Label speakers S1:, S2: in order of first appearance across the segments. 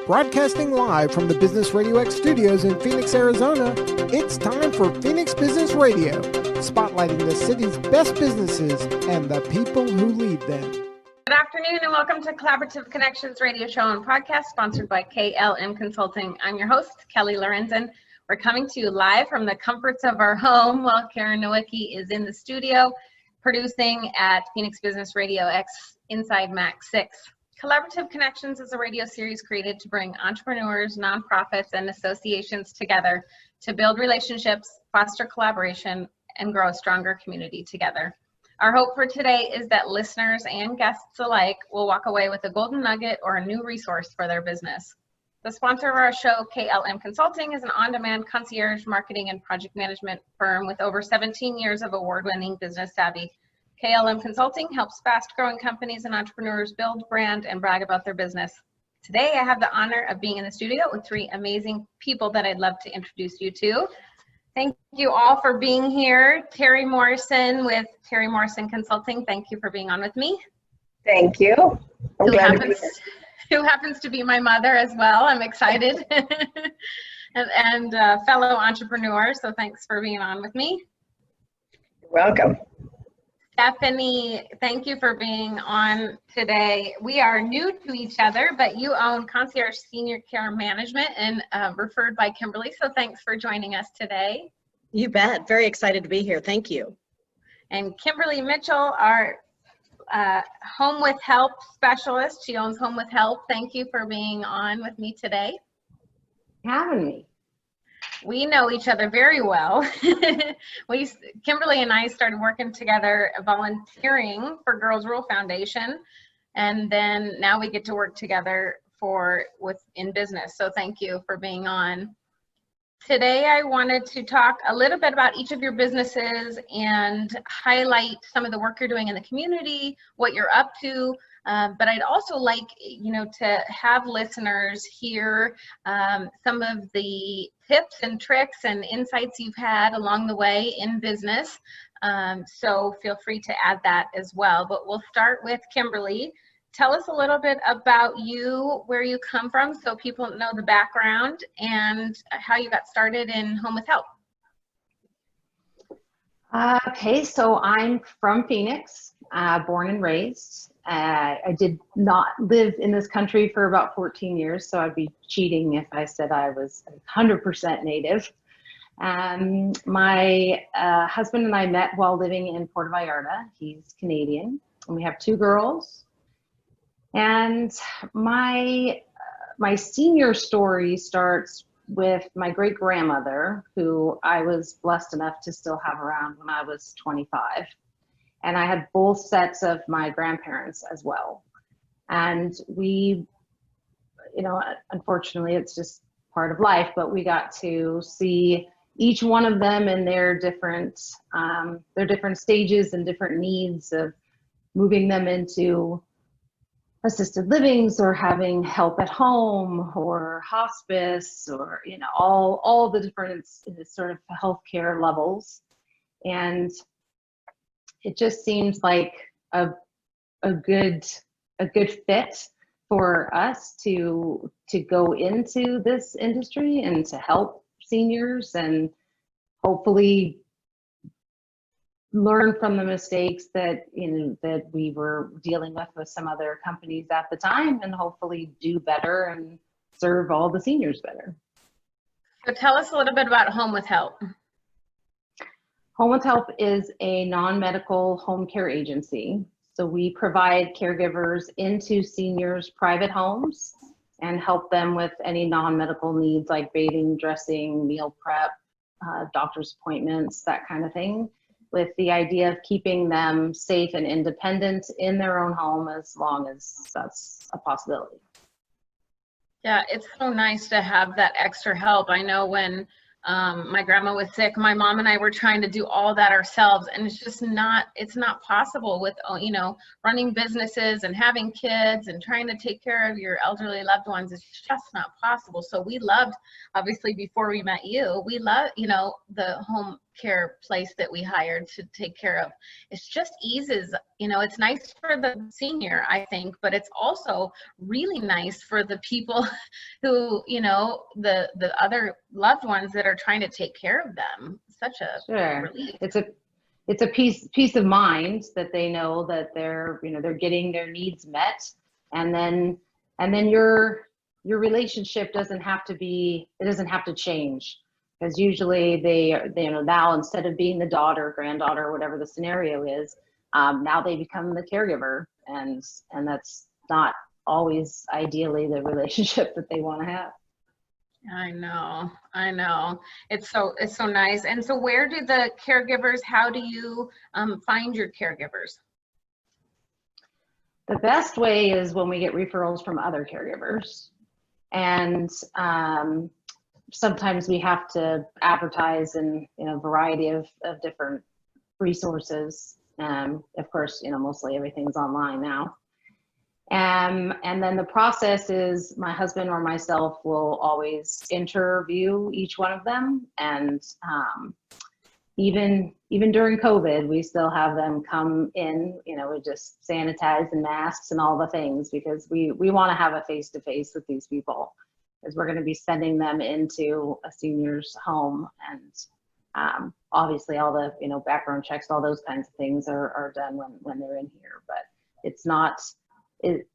S1: Broadcasting live from the Business Radio X studios in Phoenix, Arizona, it's time for Phoenix Business Radio, spotlighting the city's best businesses and the people who lead them.
S2: Good afternoon and welcome to Collaborative Connections radio show and podcast sponsored by KLM Consulting. I'm your host, Kelly Morrison-Lorenzen. We're coming to you live from the comforts of our home while Karen Nowicki is in the studio producing at Phoenix Business Radio X inside Max 6. Collaborative Connections is a radio series created to bring entrepreneurs, nonprofits, and associations together to build relationships, foster collaboration, and grow a stronger community together. Our hope for today is that listeners and guests alike will walk away with a golden nugget or a new resource for their business. The sponsor of our show, KLM Consulting, is an on-demand concierge marketing and project management firm with over 17 years of award-winning business savvy. KLM Consulting helps fast-growing companies and entrepreneurs build, brand, and brag about their business. Today, I have the honor of being in the studio with three amazing people that I'd love to introduce you to. Thank you all for being here. Terri Morrison with Terri Morrison Consulting. Thank you for being on with me.
S3: Thank you.
S2: Who happens to be my mother as well. I'm excited. and fellow entrepreneur, so thanks for being on with me.
S3: You're welcome.
S2: Stephanie, thank you for being on today. We are new to each other, but you own Concierge Senior Care Management and referred by Kimberly, so thanks for joining us today.
S4: You bet. Very excited to be here. Thank you.
S2: And Kimberly Mitchell, our Home with Help specialist. She owns Home with Help. Thank you for being on with me today.
S5: Having me.
S2: We know each other very well. Kimberly and I started working together volunteering for Girls Rule Foundation, and then now we get to work together in business. So thank you for being on. Today I wanted to talk a little bit about each of your businesses and highlight some of the work you're doing in the community, what you're up to. But I'd also like, to have listeners hear some of the tips and tricks and insights you've had along the way in business. So feel free to add that as well. But we'll start with Kimberly. Tell us a little bit about you, where you come from, so people know the background and how you got started in Home with Help.
S5: Okay, so I'm from Phoenix, born and raised. I did not live in this country for about 14 years, so I'd be cheating if I said I was 100% native. My husband and I met while living in Puerto Vallarta. He's Canadian, and we have two girls. And my senior story starts with my great-grandmother, who I was blessed enough to still have around when I was 25. And I had both sets of my grandparents as well. And we, unfortunately, it's just part of life, but we got to see each one of them in their different stages and different needs of moving them into assisted livings or having help at home or hospice or, all the different sort of healthcare levels. And it just seems like a good fit for us to go into this industry and to help seniors and hopefully learn from the mistakes that we were dealing with some other companies at the time, and hopefully do better and serve all the seniors better.
S2: So tell us a little bit about Home with Help.
S5: Home with Help is a non-medical home care agency. So we provide caregivers into seniors' private homes and help them with any non-medical needs like bathing, dressing, meal prep, doctor's appointments, that kind of thing, with the idea of keeping them safe and independent in their own home as long as that's a possibility.
S2: Yeah, it's so nice to have that extra help. I know when my grandma was sick, my mom and I were trying to do all that ourselves, and it's not possible with, running businesses and having kids and trying to take care of your elderly loved ones. It's just not possible. So we loved, obviously before we met you, we loved, the home care place that we hired to take care of. It just eases, it's nice for the senior, I think, but it's also really nice for the people who, the other loved ones that are trying to take care of them. Such a relief.
S5: It's a peace of mind that they know that they're getting their needs met, and then your relationship doesn't have to change, because usually they now, instead of being the daughter, granddaughter, whatever the scenario is, now they become the caregiver, and that's not always ideally the relationship that they want to have.
S2: I know. It's so nice. And so where do the caregivers, how do you find your caregivers?
S5: The best way is when we get referrals from other caregivers. And sometimes we have to advertise in a variety of different resources. Of course, mostly everything's online now. And then the process is my husband or myself will always interview each one of them. And even during COVID, we still have them come in, we just sanitize and masks and all the things, because we want to have a face-to-face with these people, because we're going to be sending them into a senior's home. And obviously all the, background checks, all those kinds of things are done when they're in here, but it's not,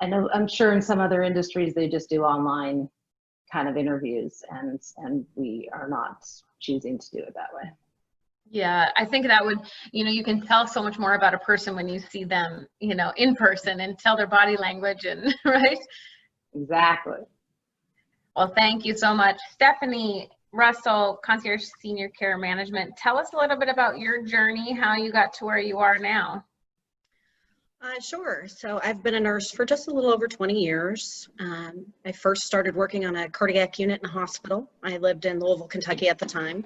S5: I'm sure in some other industries they just do online kind of interviews, and we are not choosing to do it that way.
S2: Yeah, I think that would, you can tell so much more about a person when you see them, in person, and tell their body language, and right?
S5: Exactly.
S2: Well, thank you so much. Stephanie Russell, Concierge Senior Care Management. Tell us a little bit about your journey, how you got to where you are now.
S4: Sure. So I've been a nurse for just a little over 20 years. I first started working on a cardiac unit in a hospital. I lived in Louisville, Kentucky at the time.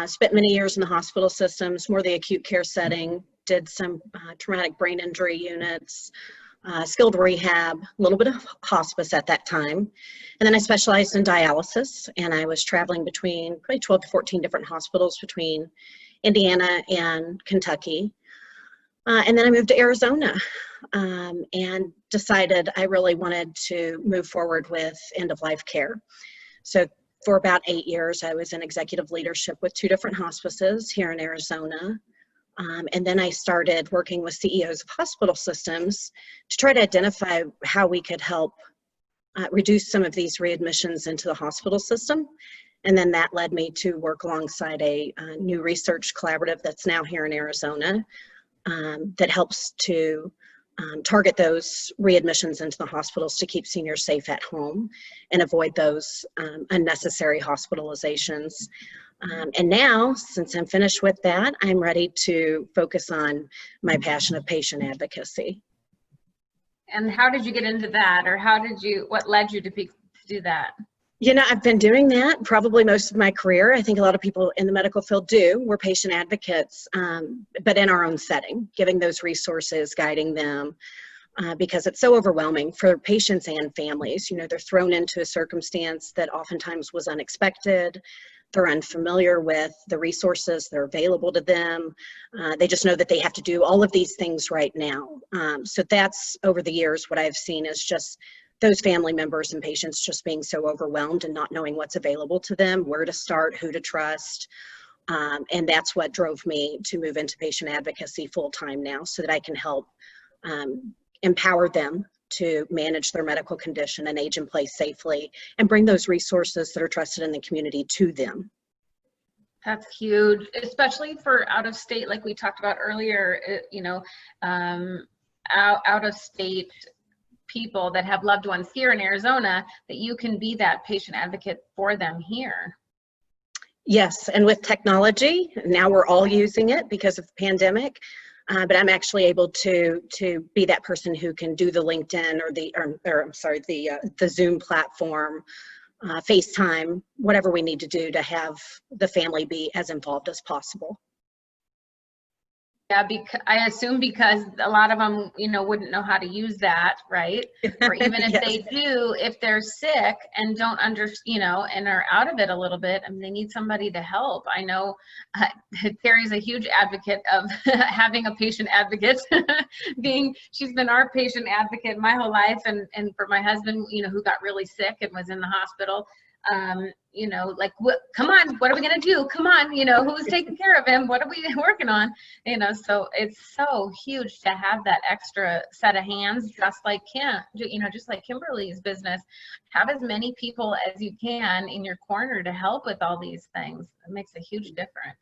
S4: Spent many years in the hospital systems, more the acute care setting, did some traumatic brain injury units, skilled rehab, a little bit of hospice at that time. And then I specialized in dialysis, and I was traveling between probably 12 to 14 different hospitals between Indiana and Kentucky. And then I moved to Arizona and decided I really wanted to move forward with end-of-life care. So for about 8 years, I was in executive leadership with 2 different hospices here in Arizona. And then I started working with CEOs of hospital systems to try to identify how we could help reduce some of these readmissions into the hospital system. And then that led me to work alongside a new research collaborative that's now here in Arizona, that helps to target those readmissions into the hospitals to keep seniors safe at home and avoid those unnecessary hospitalizations. And now, since I'm finished with that, I'm ready to focus on my passion of patient advocacy.
S2: And how did you get into that, or what led you to do that?
S4: I've been doing that probably most of my career. I think a lot of people in the medical field do. We're patient advocates, but in our own setting, giving those resources, guiding them, because it's so overwhelming for patients and families. They're thrown into a circumstance that oftentimes was unexpected. They're unfamiliar with the resources that are available to them. They just know that they have to do all of these things right now. So that's, over the years, what I've seen is just those family members and patients just being so overwhelmed and not knowing what's available to them, where to start, who to trust. And that's what drove me to move into patient advocacy full-time now, so that I can help empower them to manage their medical condition and age in place safely, and bring those resources that are trusted in the community to them.
S2: That's huge, especially for out of state, like we talked about earlier, out of state people that have loved ones here in Arizona, that you can be that patient advocate for them here.
S4: Yes, and with technology, now we're all using it because of the pandemic, but I'm actually able to be that person who can do the LinkedIn or the Zoom platform, FaceTime, whatever we need to do to have the family be as involved as possible.
S2: Yeah, because I assume because a lot of them, wouldn't know how to use that, right? Or even if
S4: Yes.
S2: they do, if they're sick and don't and are out of it a little bit, I mean, they need somebody to help. I know Terry's a huge advocate of having a patient advocate. She's been our patient advocate my whole life, and for my husband, who got really sick and was in the hospital. Come on, what are we going to do? Come on, who's taking care of him? What are we working on? So it's so huge to have that extra set of hands, just like just like Kimberly's business. Have as many people as you can in your corner to help with all these things. It makes a huge difference.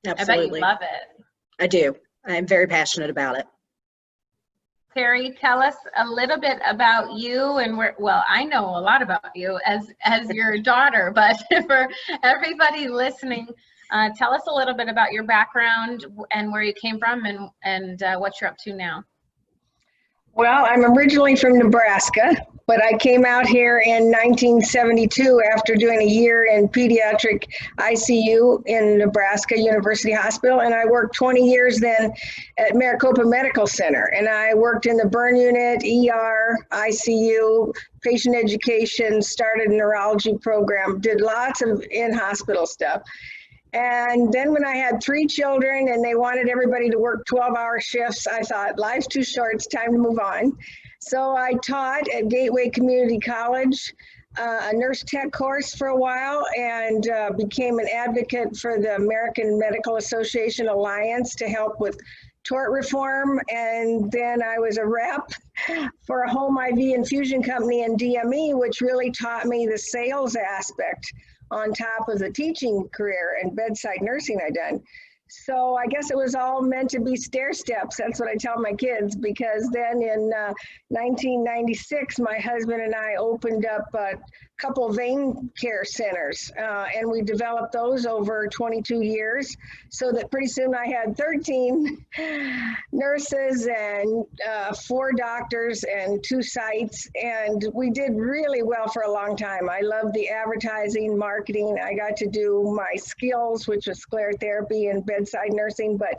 S4: Absolutely.
S2: I bet you love it.
S4: I do. I'm very passionate about it.
S2: Terri, tell us a little bit about you and I know a lot about you as your daughter, but for everybody listening, tell us a little bit about your background and where you came from and what you're up to now.
S3: Well, I'm originally from Nebraska, but I came out here in 1972 after doing a year in pediatric ICU in Nebraska University Hospital, and I worked 20 years then at Maricopa Medical Center, and I worked in the burn unit, ER, ICU, patient education, started a neurology program, did lots of in-hospital stuff. And then when I had 3 children and they wanted everybody to work 12-hour shifts, I thought, life's too short, it's time to move on. So I taught at Gateway Community College, a nurse tech course for a while, and became an advocate for the American Medical Association Alliance to help with tort reform. And then I was a rep for a home IV infusion company in DME, which really taught me the sales aspect on top of the teaching career and bedside nursing I done. So I guess it was all meant to be stair steps. That's what I tell my kids, because then in 1996, my husband and I opened up a couple vein care centers, and we developed those over 22 years, so that pretty soon I had 13 nurses and 4 doctors and 2 sites, and we did really well for a long time. I loved the advertising, marketing. I got to do my skills, which was sclerotherapy and bedside nursing, but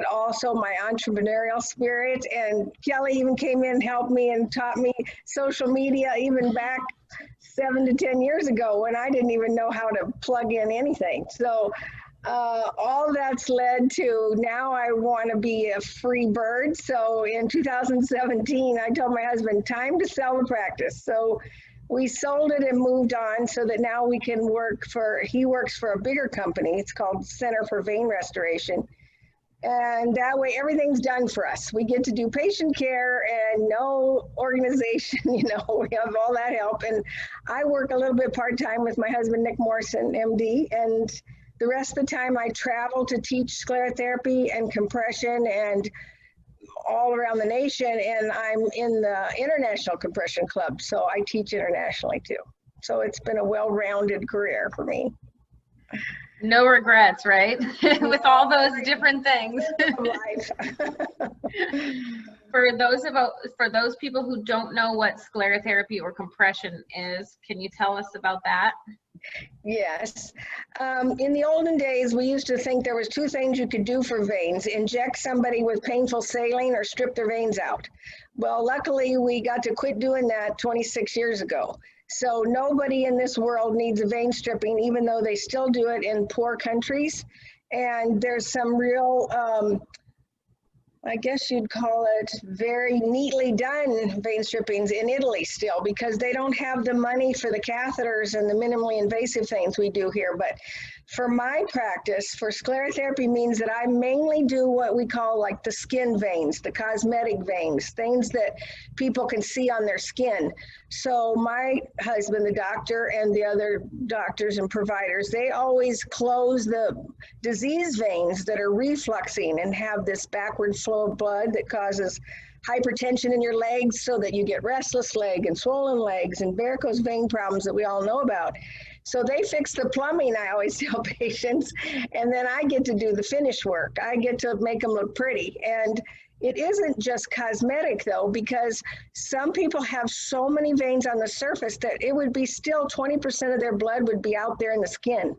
S3: also my entrepreneurial spirit. And Kelly even came in and helped me and taught me social media even back 7 to 10 years ago when I didn't even know how to plug in anything. So all that's led to now I want to be a free bird. So in 2017, I told my husband, time to sell the practice. So we sold it and moved on so that now we can he works for a bigger company. It's called Center for Vein Restoration. And that way everything's done for us. We get to do patient care and no organization, we have all that help. And I work a little bit part-time with my husband, Nick Morrison, MD, and the rest of the time I travel to teach sclerotherapy and compression and all around the nation. And I'm in the International Compression Club, so I teach internationally too. So it's been a well-rounded career for me.
S2: No regrets, right? With all those different things. For those people who don't know what sclerotherapy or compression is, can you tell us about that?
S3: Yes. In the olden days, we used to think there was 2 things you could do for veins: inject somebody with painful saline or strip their veins out. Well, luckily, we got to quit doing that 26 years ago. So nobody in this world needs a vein stripping, even though they still do it in poor countries. And there's some real, I guess you'd call it very neatly done vein strippings in Italy still, because they don't have the money for the catheters and the minimally invasive things we do here. But for my practice, for sclerotherapy means that I mainly do what we call like the skin veins, the cosmetic veins, things that people can see on their skin. So my husband, the doctor, and the other doctors and providers, they always close the disease veins that are refluxing and have this backward flow of blood that causes hypertension in your legs, so that you get restless leg and swollen legs and varicose vein problems that we all know about. So they fix the plumbing, I always tell patients, and then I get to do the finish work. I get to make them look pretty. And it isn't just cosmetic though, because some people have so many veins on the surface that it would be still 20% of their blood would be out there in the skin.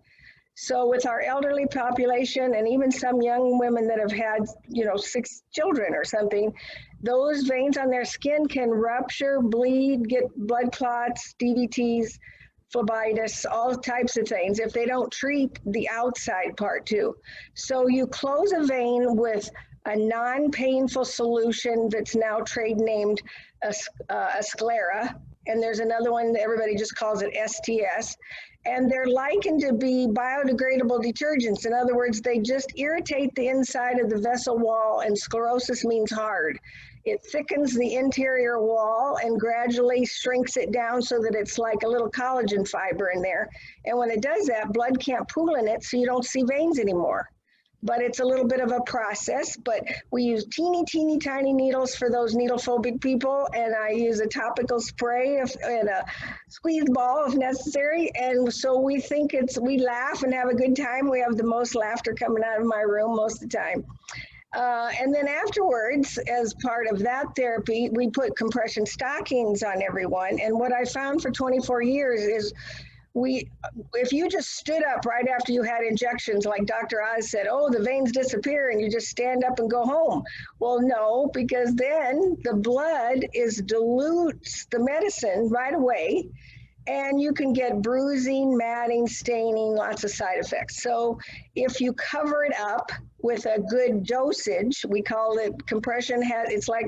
S3: So with our elderly population and even some young women that have had, 6 children or something, those veins on their skin can rupture, bleed, get blood clots, DVTs, phlebitis, all types of things if they don't treat the outside part too. So you close a vein with a non-painful solution that's now trade named Asclera, and there's another one that everybody just calls it STS. And they're likened to be biodegradable detergents. In other words, they just irritate the inside of the vessel wall, and sclerosis means hard. It thickens the interior wall and gradually shrinks it down so that it's like a little collagen fiber in there. And when it does that, blood can't pool in it, so you don't see veins anymore. But it's a little bit of a process, but we use teeny tiny needles for those needle phobic people, and I use a topical spray and a squeeze ball if necessary. And so we think we laugh and have a good time. We have the most laughter coming out of my room most of the time. And then afterwards, as part of that therapy, we put compression stockings on everyone. And what I found for 24 years is if you just stood up right after you had injections, like Dr. Oz said, oh, the veins disappear and you just stand up and go home. Well, no, because then the blood dilutes the medicine right away, and you can get bruising, matting, staining, lots of side effects. So if you cover it up with a good dosage, we call it compression, it's like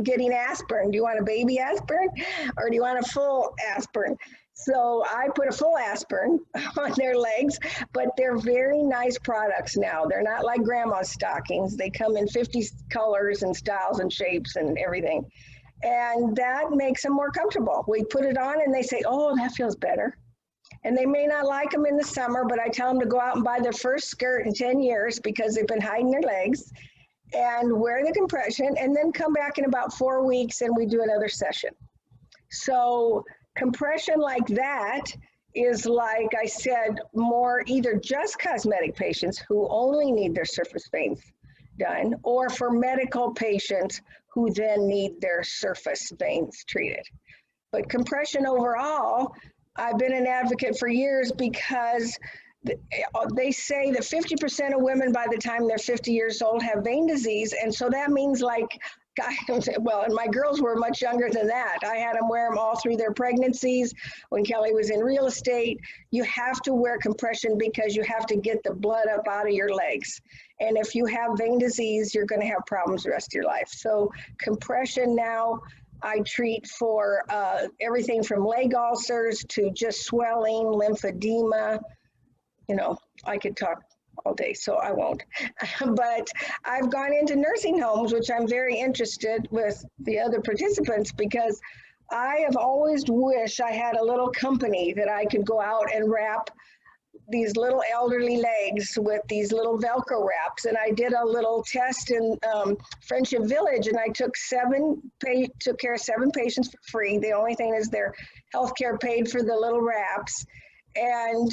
S3: getting aspirin. Do you want a baby aspirin or do you want a full aspirin? So I put a full aspirin on their legs, but they're very nice products now. They're not like grandma's stockings. They come in 50 colors and styles and shapes and everything. And that makes them more comfortable. We put it on and they say, oh, that feels better. And they may not like them in the summer, but I tell them to go out and buy their first skirt in 10 years because they've been hiding their legs, and wear the compression, and then come back in about 4 weeks and we do another session. So compression like that is, like I said, more either just cosmetic patients who only need their surface veins done, or for medical patients who then need their surface veins treated. But compression overall, I've been an advocate for years because they say that 50% of women by the time they're 50 years old have vein disease. And so that means, like, well, and my girls were much younger than that. I had them wear them all through their pregnancies. When Kelly was in real estate, you have to wear compression because you have to get the blood up out of your legs. And if you have vein disease, you're going to have problems the rest of your life. So compression now, I treat for everything from leg ulcers to just swelling, lymphedema. I could talk all day, so I won't. But I've gone into nursing homes, which I'm very interested with the other participants, because I have always wished I had a little company that I could go out and wrap these little elderly legs with these little Velcro wraps. And I did a little test in Friendship Village, and I took care of 7 patients for free. The only thing is their healthcare paid for the little wraps. And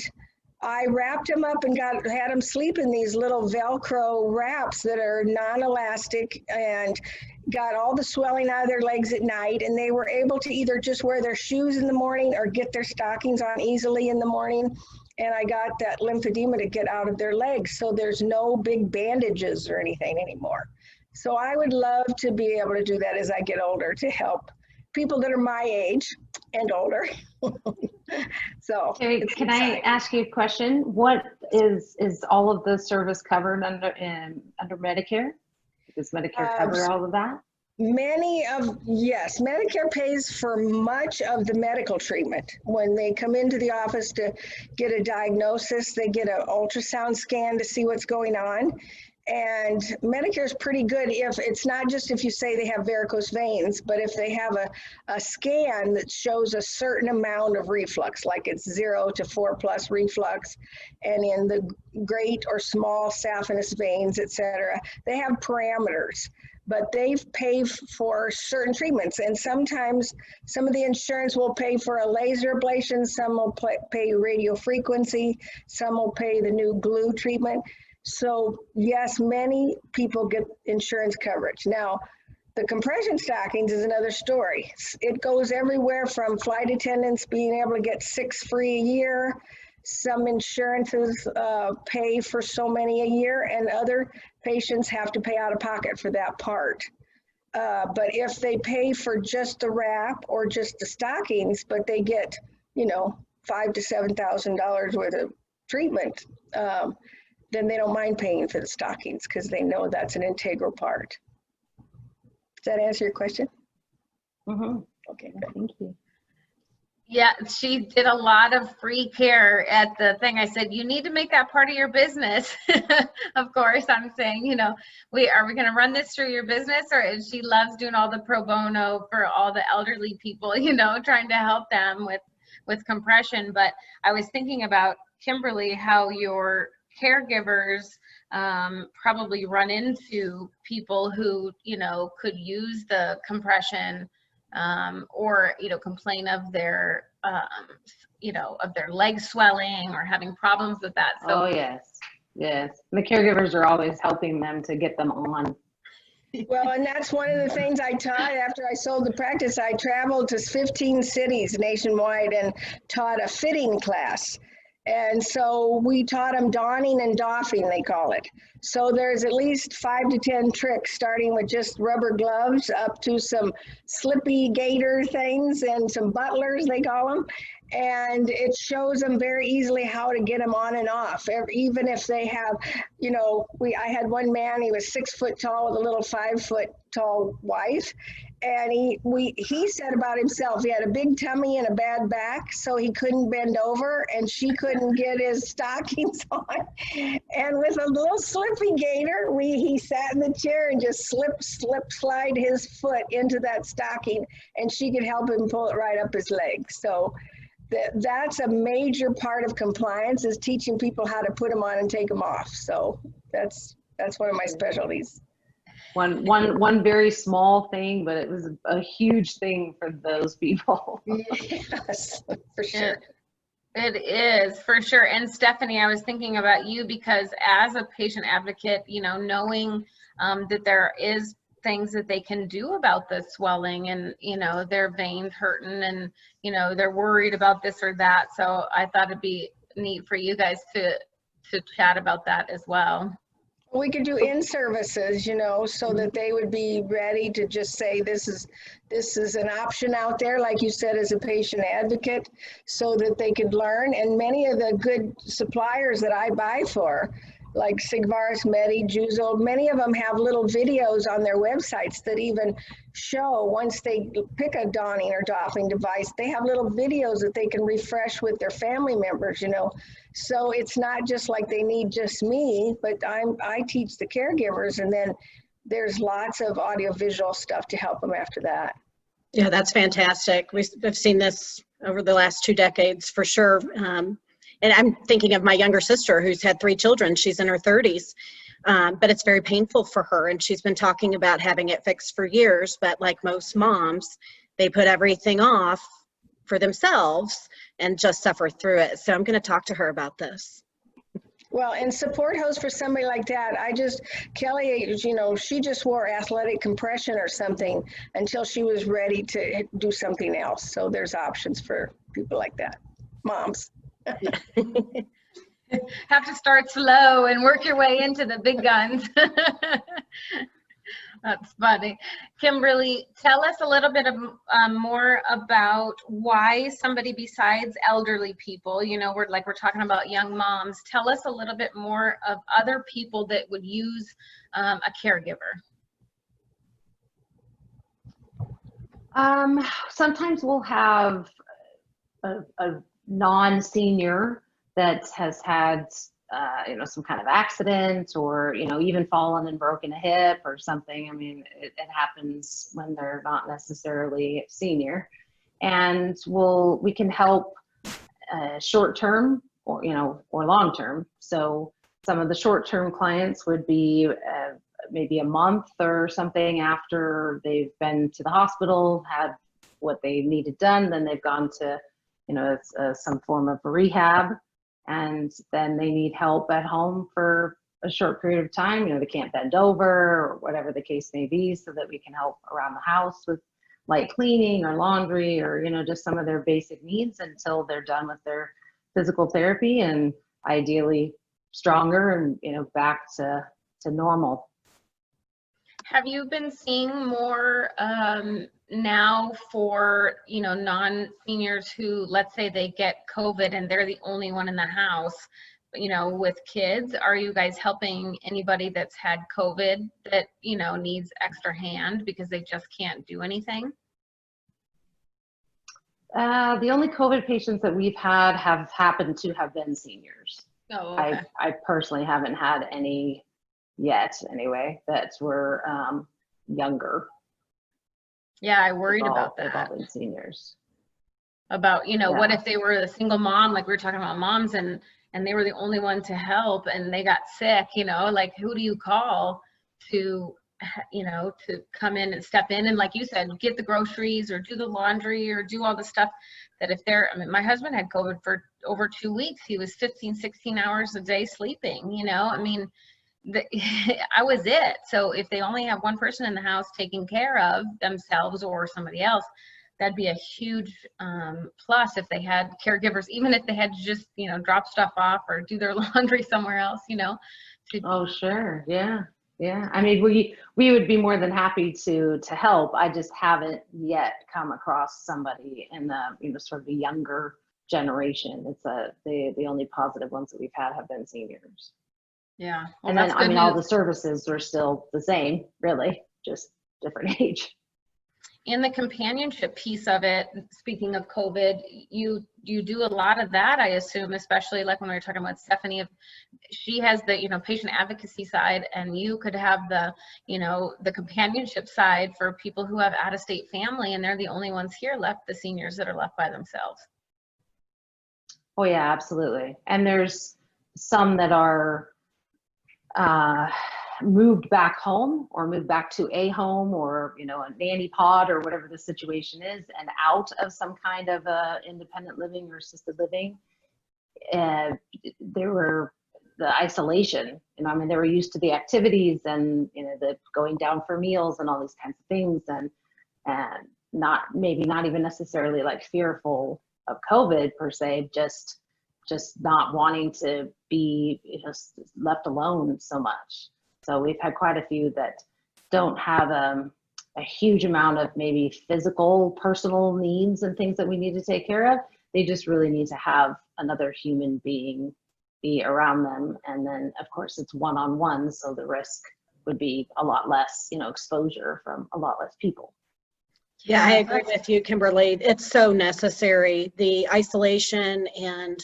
S3: I wrapped them up and had them sleep in these little Velcro wraps that are non-elastic, and got all the swelling out of their legs at night. And they were able to either just wear their shoes in the morning or get their stockings on easily in the morning. And I got that lymphedema to get out of their legs. So there's no big bandages or anything anymore. So I would love to be able to do that as I get older, to help people that are my age and older. So
S5: Terri, can I ask you a question? What is all of the service covered under Medicare? Does Medicare cover all of that?
S3: Yes, Medicare pays for much of the medical treatment. When they come into the office to get a diagnosis, they get an ultrasound scan to see what's going on. And Medicare is pretty good if it's not just if you say they have varicose veins, but if they have a scan that shows a certain amount of reflux, like it's 0 to 4+ reflux, and in the great or small saphenous veins, etc., they have parameters. But they pay for certain treatments. And sometimes some of the insurance will pay for a laser ablation, some will pay radio frequency, some will pay the new glue treatment. So yes, many people get insurance coverage. Now, the compression stockings is another story. It goes everywhere from flight attendants being able to get 6 free a year Some insurances pay for so many a year, and other patients have to pay out of pocket for that part. But if they pay for just the wrap or just the stockings, but they get, you know, $5,000 to $7,000 worth of treatment, then they don't mind paying for the stockings because they know that's an integral part. Does that answer your question?
S5: Mm-hmm.
S3: Okay, good.
S5: Thank you.
S2: Yeah, she did a lot of free care at the thing. I said, you need to make that part of your business. Of course, I'm saying, you know, are we going to run this through your business? Or she loves doing all the pro bono for all the elderly people, you know, trying to help them with compression. But I was thinking about, Kimberly, how your caregivers probably run into people who, you know, could use the compression, or, you know, complain of their, you know, of their leg swelling or having problems with that. So,
S5: Oh, yes. Yes. The caregivers are always helping them to get them on.
S3: Well, and that's one of the things I taught after I sold the practice. I traveled to 15 cities nationwide and taught a fitting class. And so we taught them donning and doffing, they call it. So there's at least 5 to 10 tricks, starting with just rubber gloves up to some slippy gaiter things and some butlers, they call them. And it shows them very easily how to get them on and off. Even if they have, you know, I had one man, he was 6 foot tall with a little 5 foot tall wife. And he said about himself, he had a big tummy and a bad back, so he couldn't bend over, and she couldn't get his stockings on. And with a little slippy gaiter, he sat in the chair and just slide his foot into that stocking, and she could help him pull it right up his leg. So that's a major part of compliance, is teaching people how to put them on and take them off. So that's one of my specialties.
S5: One very small thing, but it was a huge thing for those people.
S3: Yes, for sure.
S2: It is, for sure. And Stephanie, I was thinking about you because as a patient advocate, you know, knowing that there is things that they can do about the swelling, and, you know, their veins hurting, and, you know, they're worried about this or that. So I thought it'd be neat for you guys to chat about that as well.
S3: We could do in-services, you know, so that they would be ready to just say, this is an option out there, like you said, as a patient advocate, so that they could learn. And many of the good suppliers that I buy for, like Sigvaris, Medi, Juzo, many of them have little videos on their websites that even show, once they pick a donning or doffing device, they have little videos that they can refresh with their family members, you know. So it's not just like they need just me, but I teach the caregivers, and then there's lots of audiovisual stuff to help them after that.
S4: Yeah, that's fantastic. We've seen this over the last 2 decades for sure. And I'm thinking of my younger sister who's had 3 children. She's in her 30s, but it's very painful for her. And she's been talking about having it fixed for years. But like most moms, they put everything off for themselves and just suffer through it. So I'm going to talk to her about this.
S3: Well, and support hose for somebody like that. Kelly, you know, she just wore athletic compression or something until she was ready to do something else. So there's options for people like that, moms.
S2: Have to start slow and work your way into the big guns. That's funny. Kimberly, tell us a little bit more about why somebody besides elderly people, you know, we're talking about young moms. Tell us a little bit more of other people that would use a caregiver.
S5: Sometimes we'll have a non-senior that has had you know, some kind of accident, or, you know, even fallen and broken a hip or something. I mean, it happens when they're not necessarily senior, and we can help short-term or, you know, or long-term. So some of the short-term clients would be maybe a month or something after they've been to the hospital, had what they needed done, then they've gone to, you know, some form of rehab, and then they need help at home for a short period of time. You know, they can't bend over or whatever the case may be, so that we can help around the house with light cleaning or laundry, or, you know, just some of their basic needs until they're done with their physical therapy and ideally stronger and, back to normal.
S2: Have you been seeing more now for, non-seniors who, let's say they get COVID and they're the only one in the house, with kids? Are you guys helping anybody that's had COVID that, needs extra hand because they just can't do anything?
S5: The only COVID patients that we've had have happened to have been seniors.
S2: Oh, okay.
S5: I personally haven't had any yet, anyway, that were younger.
S2: Yeah, I worried about that.
S5: They've all been seniors.
S2: About, what if they were a single mom, like we were talking about moms, and they were the only one to help and they got sick, like who do you call to, to come in and step in and, like you said, get the groceries or do the laundry or do all the stuff that if they're, my husband had COVID for over 2 weeks. He was 15, 16 hours a day sleeping, I was it. So if they only have one person in the house taking care of themselves or somebody else, that'd be a huge plus if they had caregivers, even if they had to just, drop stuff off or do their laundry somewhere else,
S5: Oh, sure. Yeah. Yeah. I mean, we would be more than happy to help. I just haven't yet come across somebody in the, sort of the younger generation. It's the only positive ones that we've had have been seniors.
S2: Yeah. Well,
S5: and then, all the services are still the same, really, just different age.
S2: And the companionship piece of it, speaking of COVID, you do a lot of that, I assume, especially like when we were talking about Stephanie, if she has the, patient advocacy side, and you could have the, the companionship side for people who have out-of-state family and they're the only ones here left, the seniors that are left by themselves.
S5: Oh yeah, absolutely. And there's some that are moved back home or moved back to a home or, a nanny pod or whatever the situation is, and out of some kind of independent living or assisted living. There were the isolation, they were used to the activities and, the going down for meals and all these kinds of things, and not even necessarily like fearful of COVID per se, just not wanting to be left alone so much. So we've had quite a few that don't have a huge amount of maybe physical, personal needs and things that we need to take care of. They just really need to have another human being be around them. And then, of course, it's one-on-one, so the risk would be a lot less, exposure from a lot less people.
S4: Yeah, I agree with you, Kimberly. It's so necessary, the isolation, and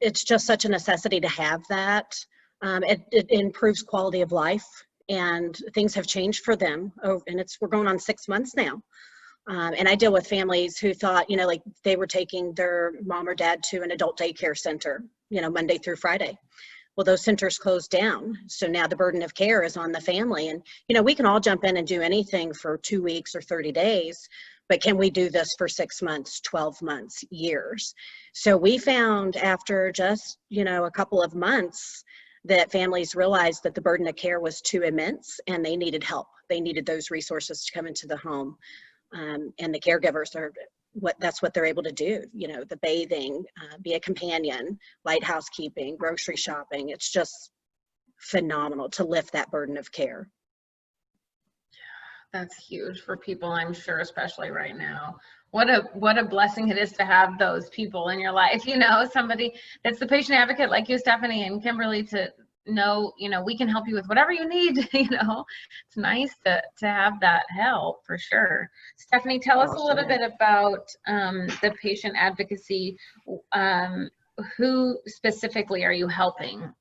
S4: it's just such a necessity to have that. It improves quality of life, and things have changed for them. Oh, and we're going on 6 months now. And I deal with families who thought, like they were taking their mom or dad to an adult daycare center, Monday through Friday. Well, those centers closed down. So now the burden of care is on the family. And, we can all jump in and do anything for 2 weeks or 30 days, but can we do this for 6 months, 12 months, years? So we found after just, a couple of months that families realized that the burden of care was too immense and they needed help. They needed those resources to come into the home. And the caregivers that's what they're able to do, the bathing, be a companion, light housekeeping, grocery shopping. It's just phenomenal to lift that burden of care.
S2: That's huge for people, I'm sure, especially right now. What a blessing it is to have those people in your life, somebody that's the patient advocate like you, Stephanie and Kimberly, to know, we can help you with whatever you need. It's nice to have that help for sure. Stephanie, tell us a little bit about the patient advocacy. Who specifically are you helping?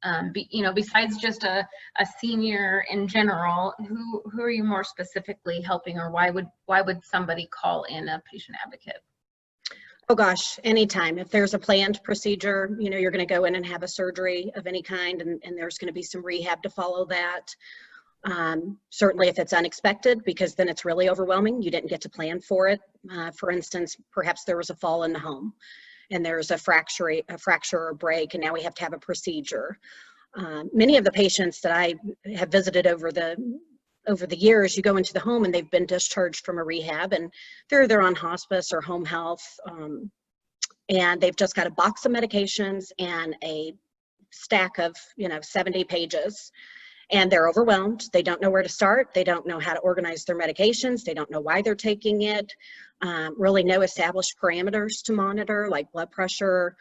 S2: Besides just a senior in general, who are you more specifically helping, or why would somebody call in a patient advocate?
S4: Oh gosh, anytime. If there's a planned procedure, you're going to go in and have a surgery of any kind, and there's going to be some rehab to follow that. Certainly if it's unexpected, because then it's really overwhelming. You didn't get to plan for it. For instance, perhaps there was a fall in the home and there's a fracture or break, and now we have to have a procedure. Many of the patients that I have visited over the years, you go into the home and they've been discharged from a rehab and they're on hospice or home health. and they've just got a box of medications and a stack of 70 pages, and they're overwhelmed. They don't know where to start. They don't know how to organize their medications. They don't know why they're taking it. Really no established parameters to monitor, like blood pressure.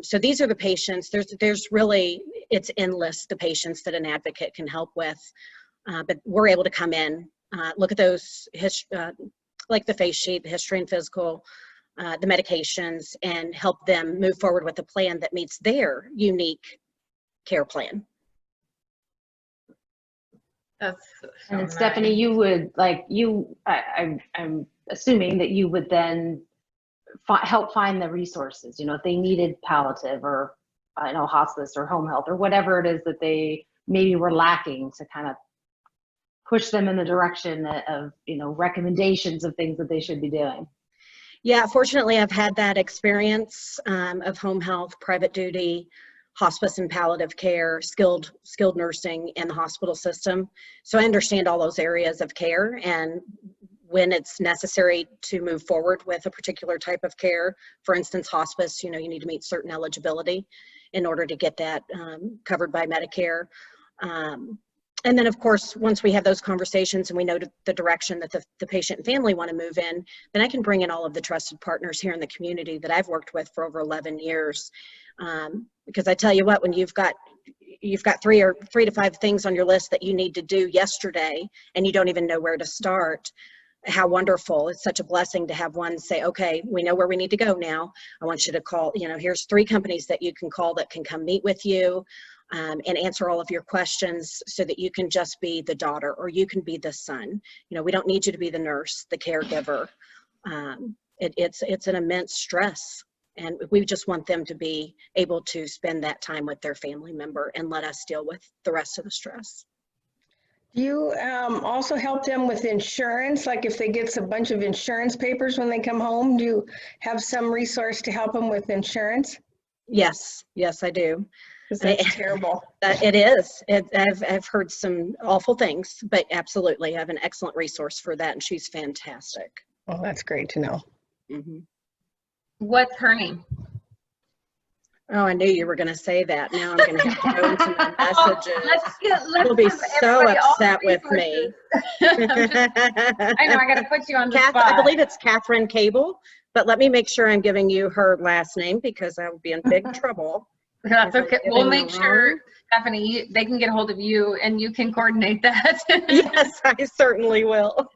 S4: So these are the patients. There's really, it's endless, the patients that an advocate can help with. But we're able to come in, look at those, like the face sheet, the history and physical, the medications, and help them move forward with a plan that meets their unique care plan.
S2: That's so
S5: And Stephanie,
S2: nice.
S5: you would I'm assuming that you would then help find the resources, if they needed palliative or hospice or home health or whatever it is that they maybe were lacking, to kind of push them in the direction of recommendations of things that they should be doing.
S4: Yeah, fortunately, I've had that experience of home health, private duty, hospice and palliative care, skilled nursing in the hospital system. So I understand all those areas of care, and when it's necessary to move forward with a particular type of care, for instance, hospice, you need to meet certain eligibility in order to get that covered by Medicare. And then, of course, once we have those conversations and we know the direction that the patient and family want to move in, then I can bring in all of the trusted partners here in the community that I've worked with for over 11 years. Because I tell you what, when you've got 3 to 5 things on your list that you need to do yesterday and you don't even know where to start, how wonderful. It's such a blessing to have one say, okay, we know where we need to go now. I want you to call, here's 3 companies that you can call that can come meet with you. And answer all of your questions so that you can just be the daughter, or you can be the son. We don't need you to be the nurse, the caregiver. It's an immense stress, and we just want them to be able to spend that time with their family member and let us deal with the rest of the stress.
S3: Do you also help them with insurance? Like if they get a bunch of insurance papers when they come home, do you have some resource to help them with insurance?
S4: Yes, I do.
S3: Because that's terrible.
S4: It is. I've heard some awful things, but absolutely, I have an excellent resource for that, and she's fantastic.
S3: Oh, that's great to know.
S4: Mm-hmm.
S2: What's her name?
S4: Oh, I knew you were going to say that. Now I'm going to have to go into my messages. You'll be
S2: give
S4: so
S2: everybody all the
S4: upset with me.
S2: I know, I got to put you on the spot.
S4: I believe it's Catherine Cable, but let me make sure I'm giving you her last name, because I will be in big trouble.
S2: That's okay. We'll make sure, Stephanie, they can get a hold of you and you can coordinate that.
S4: Yes, I certainly will.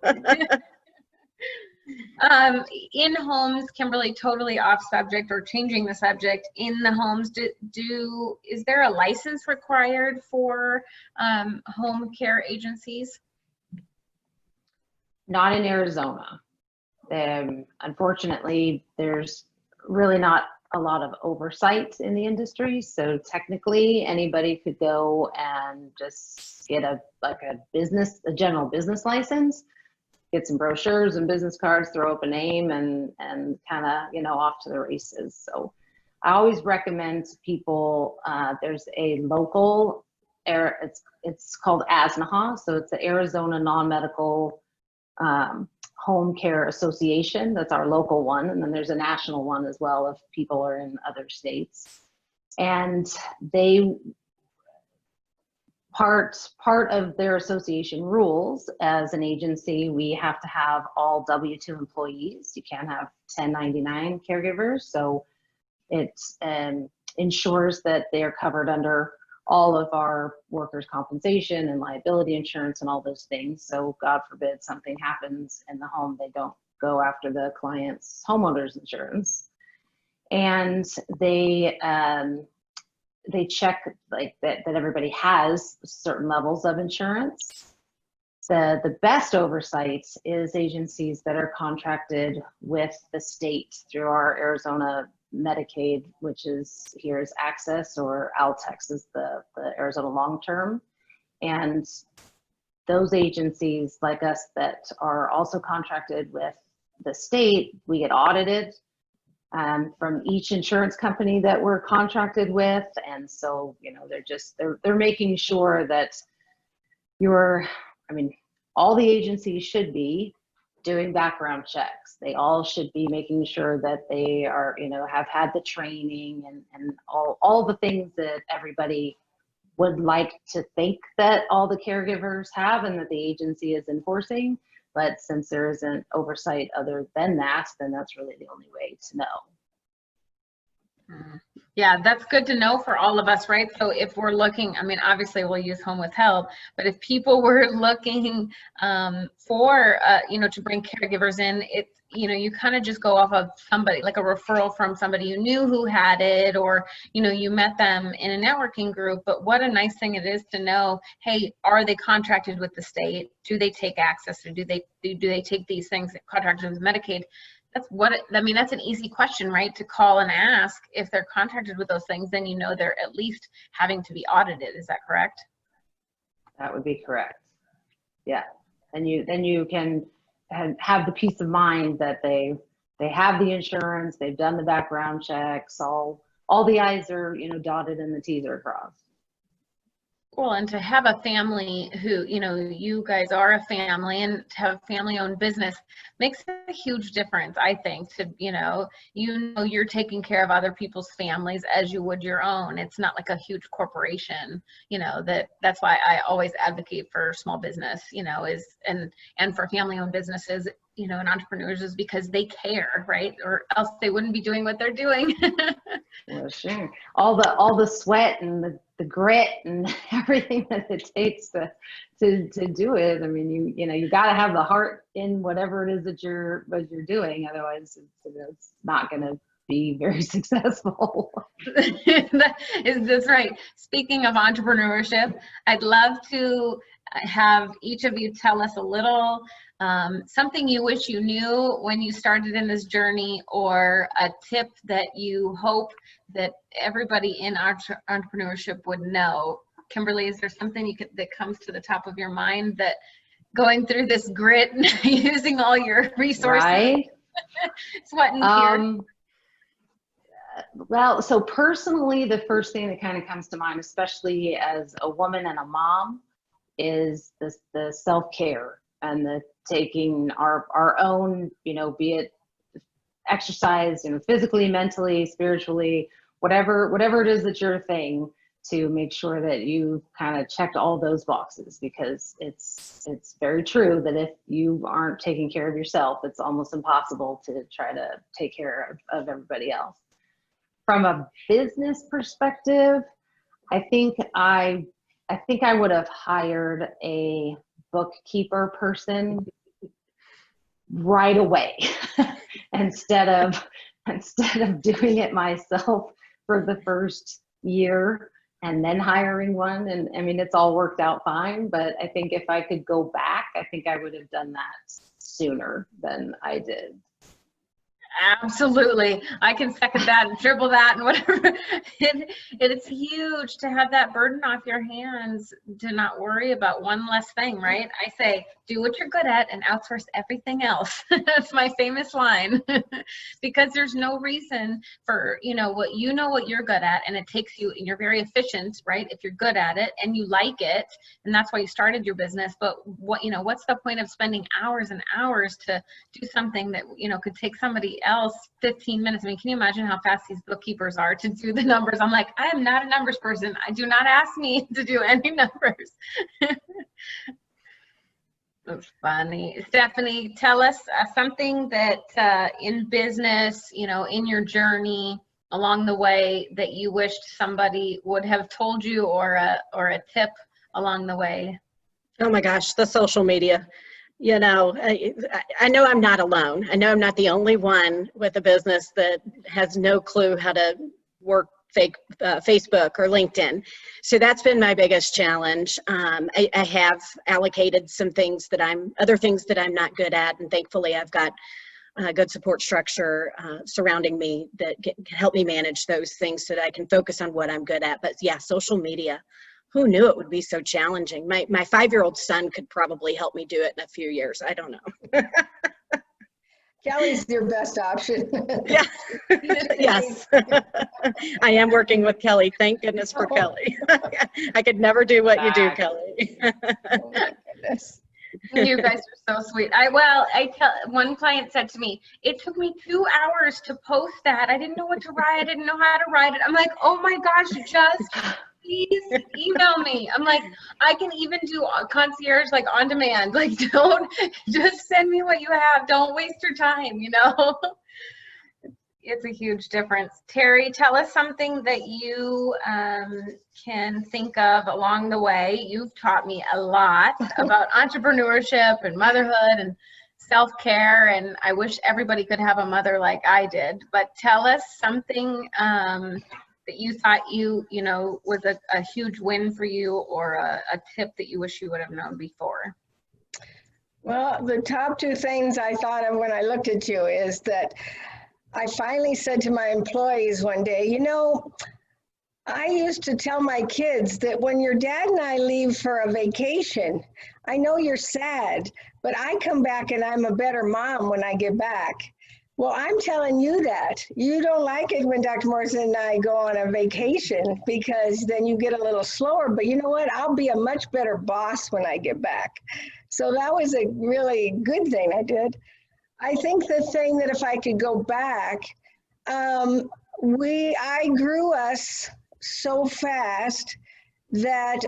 S2: In homes, Kimberly, totally off subject or changing the subject, in the homes, is there a license required for home care agencies?
S5: Not in Arizona. Unfortunately, there's really not a lot of oversight in the industry. So technically anybody could go and just get a general business license, get some brochures and business cards, throw up a name, and kind of, off to the races. So I always recommend to people, there's a local, it's called ASNHA. So it's the Arizona Non-Medical Home Care Association. That's our local one. And then there's a national one as well if people are in other states. And they, part of their association rules, as an agency, we have to have all W-2 employees. You can't have 1099 caregivers. So it ensures that they are covered under all of our workers' compensation and liability insurance and all those things. So God forbid something happens in the home, they don't go after the client's homeowner's insurance. And they check like that everybody has certain levels of insurance. The best oversight is agencies that are contracted with the state through our Arizona Medicaid, which is here is Access, or Altex is the Arizona long-term. And those agencies like us that are also contracted with the state, we get audited from each insurance company that we're contracted with. And so, they're making sure that all the agencies should be doing background checks. They all should be making sure that they are, have had the training and all the things that everybody would like to think that all the caregivers have and that the agency is enforcing. But since there isn't oversight other than that, then that's really the only way to know.
S2: Yeah, that's good to know for all of us, right? So if we're looking, I mean, obviously we'll use Home with Help, but if people were looking for, to bring caregivers in, it's, you kind of just go off of somebody, like a referral from somebody you knew who had it, or, you met them in a networking group. But what a nice thing it is to know, hey, are they contracted with the state? Do they take access, or do they take these things that contracted with Medicaid? That's an easy question, right? To call and ask if they're contracted with those things, then they're at least having to be audited. Is that correct?
S5: That would be correct. Yeah. And you can have the peace of mind that they have the insurance, they've done the background checks, all the I's are, dotted and the T's are crossed.
S2: Well, and to have a family who, you guys are a family, and to have a family-owned business makes a huge difference, I think, to, you're taking care of other people's families as you would your own. It's not like a huge corporation, that's why I always advocate for small business, and for family-owned businesses, and entrepreneurs, is because they care, right? Or else they wouldn't be doing what they're doing.
S5: Well, sure. All the sweat and the grit and everything that it takes to do it. I mean, you got to have the heart in whatever it is that you're doing. Otherwise, it's not going to be very successful.
S2: That's right. Speaking of entrepreneurship, I'd love to have each of you tell us a little something you wish you knew when you started in this journey, or a tip that you hope that everybody in entrepreneurship would know. Kimberly, is there something that comes to the top of your mind, that going through this grit and using all your resources,
S5: right?
S2: sweat and tears?
S5: Well, so personally, the first thing that kind of comes to mind, especially as a woman and a mom, is the self-care and the taking our own, be it exercise, physically, mentally, spiritually, whatever it is that's your thing, to make sure that you kind of checked all those boxes, because it's very true that if you aren't taking care of yourself, it's almost impossible to try to take care of everybody else. From a business perspective, I think I would have hired a bookkeeper person right away instead of doing it myself for the first year and then hiring one. And I mean, it's all worked out fine, but I think if I could go back, I think I would have done that sooner than I did.
S2: Absolutely. I can second that and triple that and whatever. It's huge to have that burden off your hands, to not worry about one less thing, right? I say, do what you're good at and outsource everything else. That's my famous line. Because there's no reason for, what you're good at, and it takes you, and you're very efficient, right? If you're good at it and you like it, and that's why you started your business. But what's the point of spending hours and hours to do something that, could take somebody else 15 minutes? I mean, can you imagine how fast these bookkeepers are to do the numbers? I'm like, I am not a numbers person. I do not ask me to do any numbers. That's funny. Stephanie, tell us something that in business, in your journey along the way, that you wished somebody would have told you, or a tip along the way.
S4: Oh my gosh, the social media. I know I'm not alone. I know I'm not the only one with a business that has no clue how to work Facebook or LinkedIn. So that's been my biggest challenge. I have allocated some other things that I'm not good at, and thankfully I've got a good support structure surrounding me that can help me manage those things so that I can focus on what I'm good at. But yeah, social media. Who knew it would be so challenging? My 5-year-old son could probably help me do it in a few years. I don't know.
S3: Kelly's your best option.
S4: Yeah. Yes. I am working with Kelly. Thank goodness for Kelly. I could never do what you do, Kelly.
S3: Oh my goodness.
S2: You guys are so sweet. One client said to me, it took me 2 hours to post that. I didn't know what to write. I didn't know how to write it. I'm like, oh my gosh, just please email me. I'm like, I can even do concierge like on demand. Like, don't just send me what you have. Don't waste your time, you know? It's a huge difference. Terri, tell us something that you can think of along the way. You've taught me a lot about entrepreneurship and motherhood and self-care, and I wish everybody could have a mother like I did. But tell us something that you thought you know was a huge win for you, or a tip that you wish you would have known before.
S3: Well, the top two things I thought of when I looked at you is that I finally said to my employees one day, you know, I used to tell my kids that when your dad and I leave for a vacation, I know you're sad, but I come back and I'm a better mom when I get back. Well, I'm telling you that. You don't like it when Dr. Morrison and I go on a vacation because then you get a little slower, but you know what? I'll be a much better boss when I get back. So that was a really good thing I did. I think the thing that if I could go back, I grew us so fast that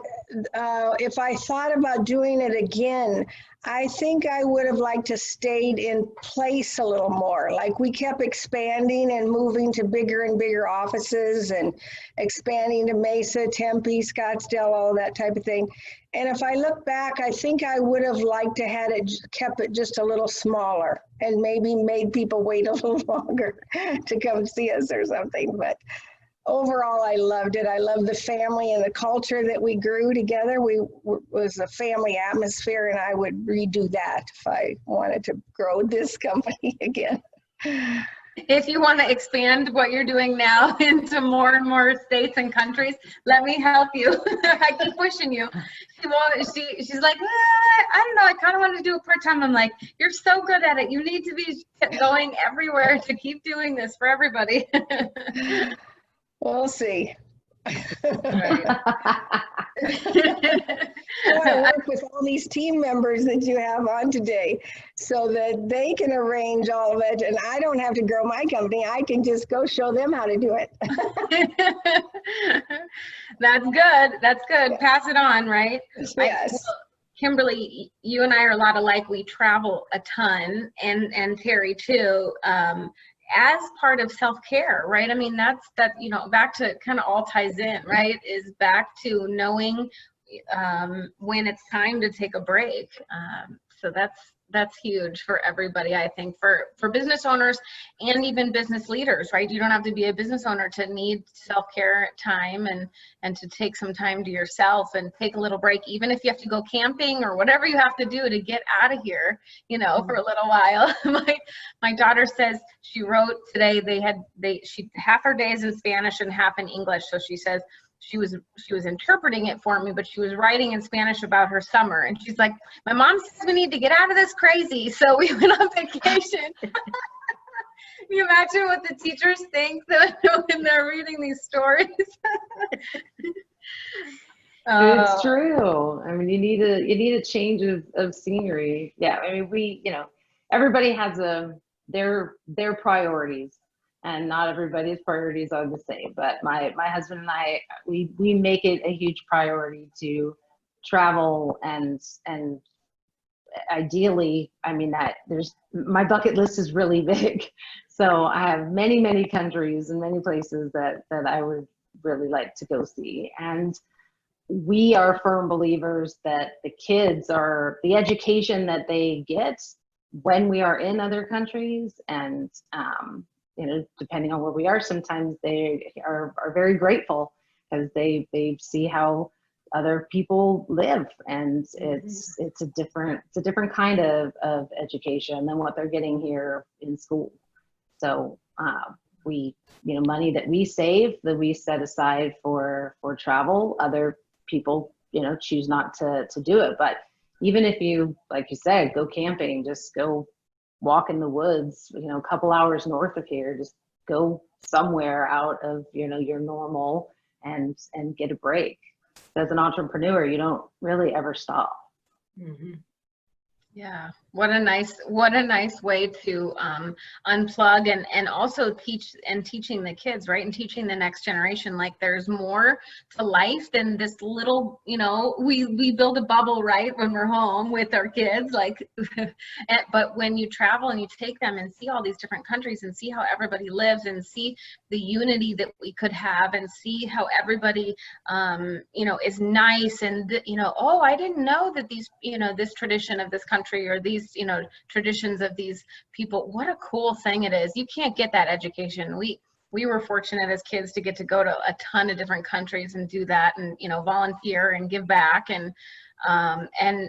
S3: if I thought about doing it again, I think I would have liked to stayed in place a little more. Like we kept expanding and moving to bigger and bigger offices and expanding to Mesa, Tempe, Scottsdale, all that type of thing. And if I look back, I think I would have liked to had it, kept it just a little smaller and maybe made people wait a little longer to come see us or something. But overall, I loved it. I love the family and the culture that we grew together. Was a family atmosphere, and I would redo that if I wanted to grow this company again.
S2: If you want to expand what you're doing now into more and more states and countries, let me help you. I keep pushing you. She's like, I don't know. I kind of want to do it part-time. I'm like, you're so good at it. You need to be going everywhere to keep doing this for everybody.
S3: We'll see.
S2: Right.
S3: I want to work with all these team members that you have on today so that they can arrange all of it and I don't have to grow my company. I can just go show them how to do it.
S2: That's good. That's good. Pass it on, right?
S3: Yes.
S2: Kimberly, you and I are a lot alike. We travel a ton, and Terri too. As part of self-care, right? I mean, that, back to kind of all ties in, right? Is back to knowing when it's time to take a break. So that's huge for everybody, I think, for business owners and even business leaders, right? You don't have to be a business owner to need self-care time and to take some time to yourself and take a little break, even if you have to go camping or whatever you have to do to get out of here, for a little while. My daughter says she wrote today, half her day is in Spanish and half in English. So she says, she was interpreting it for me, but she was writing in Spanish about her summer. And she's like, my mom says we need to get out of this crazy. So we went on vacation. Can you imagine what the teachers think when they're reading these stories?
S5: It's true. I mean, you need a change of scenery. Yeah. I mean, everybody has their priorities. And not everybody's priorities are the same, but my husband and I, we make it a huge priority to travel and ideally, I mean, my bucket list is really big. So I have many countries and many places that I would really like to go see. And we are firm believers that the kids the education that they get when we are in other countries and, depending on where we are, sometimes they are very grateful because they see how other people live, and it's a different kind of education than what they're getting here in school. So we, money that we save, that we set aside for travel, other people, choose not to do it. But even if you, like you said, go camping, just go walk in the woods, a couple hours north of here, just go somewhere out of, your normal and get a break. As an entrepreneur, you don't really ever stop.
S4: Mm-hmm.
S2: Yeah, what a nice way to unplug and also teaching the kids, right? And teaching the next generation, like there's more to life than this little, we build a bubble, right, when we're home with our kids, like but when you travel and you take them and see all these different countries and see how everybody lives and see the unity that we could have and see how everybody is nice and oh, I didn't know that these this tradition of this country or these traditions of these people, what a cool thing it is. You can't get that education. We were fortunate as kids to get to go to a ton of different countries and do that and volunteer and give back, and